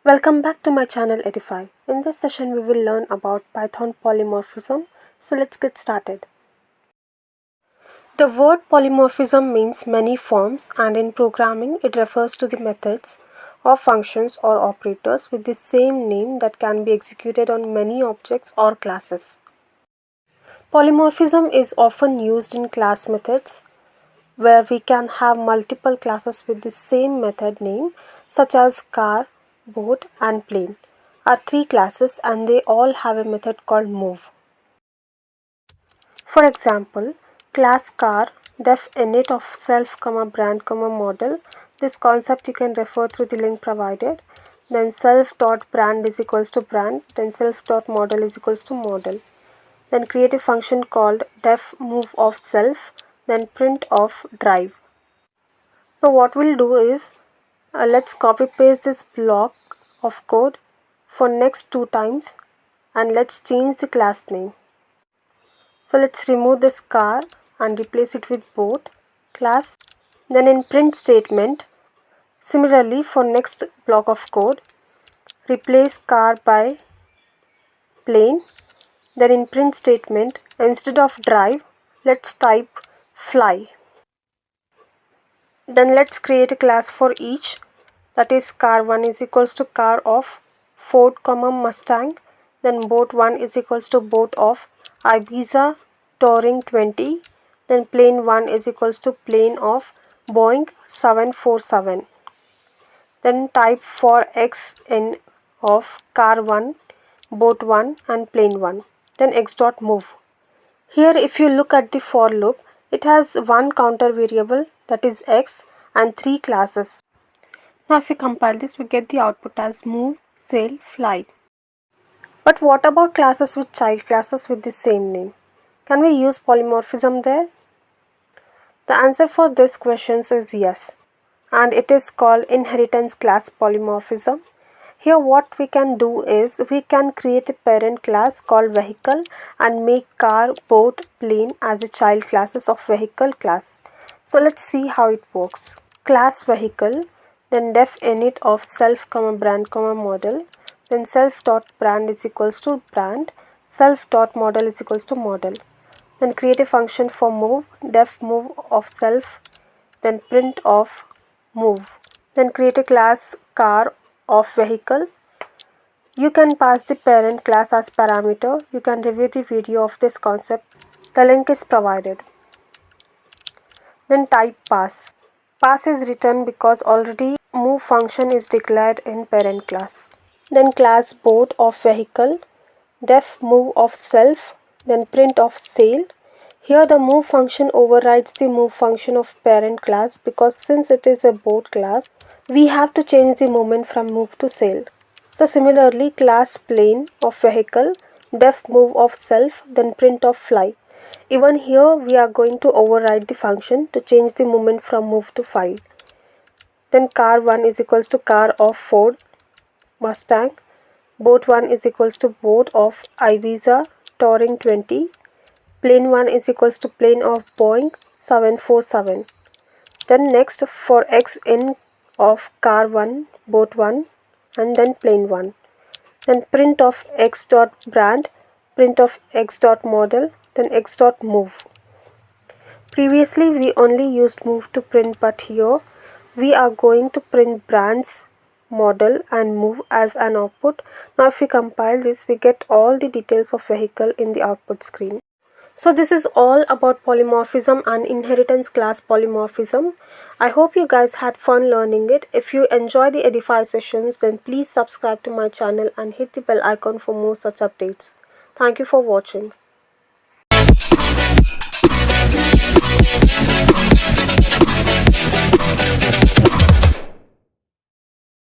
Welcome back to my channel Edify. In this session we will learn about Python polymorphism. So let's get started. The word polymorphism means many forms, and in programming it refers to the methods or functions or operators with the same name that can be executed on many objects or classes. Polymorphism is often used in class methods where we can have multiple classes with the same method name, such as car, boat and plane are three classes and they all have a method called move. For example, class car def init of self, brand, model. This concept you can refer through the link provided. Then self.brand is equals to brand, then self.model is equals to model. Then create a function called def move of self, then print of drive. Now what we'll do is let's copy paste this block of code for next 2 times and let's change the class name. So let's remove this car and replace it with boat class. Then in print statement, similarly for next block of code, replace car by plane. Then in print statement, instead of drive, let's type fly. Then let's create a class for each, that is car1 is equals to car of Ford, Mustang. Then boat 1 is equals to boat of Ibiza Touring 20. Then plane 1 is equals to plane of Boeing 747. Then type for x in of car 1, boat 1 and plane 1. Then x dot move. Here if you look at the for loop, it has one counter variable, that is x, and 3 classes. Now if we compile this, we get the output as move, sail, fly. But what about classes with child classes with the same name? Can we use polymorphism there? The answer for this question is yes, and it is called inheritance class polymorphism. Here what we can do is we can create a parent class called vehicle and make car, boat, plane as a child classes of vehicle class. So let's see how it works. Class vehicle, then def init of self, brand, model, then self.brand is equals to brand, self.model is equals to model. Then create a function for move, def move of self, then print of move. Then create a class car of vehicle. You can pass the parent class as parameter. You can review the video of this concept. The link is provided. Then type pass. Pass is written because already move function is declared in parent class. Then class boat of vehicle, def move of self, then print of sail. Here the move function overrides the move function of parent class because since it is a boat class, we have to change the movement from move to sail. So similarly, class plane of vehicle, def move of self, then print of fly. Even here we are going to override the function to change the movement from move to fly. Then car 1 is equals to car of Ford, Mustang. Boat 1 is equals to boat of Ibiza Touring 20. Plane 1 is equals to plane of Boeing 747. Then next for x in of car 1, boat 1 and then plane 1. Then print of x dot brand, print of x dot model, then x dot move. Previously we only used move to print, but here we are going to print brands, model and move as an output. Now if we compile this, we get all the details of vehicle in the output screen. So this is all about polymorphism and inheritance class polymorphism. I hope you guys had fun learning it. If you enjoy the Edify sessions, then please subscribe to my channel and hit the bell icon for more such updates. Thank you for watching.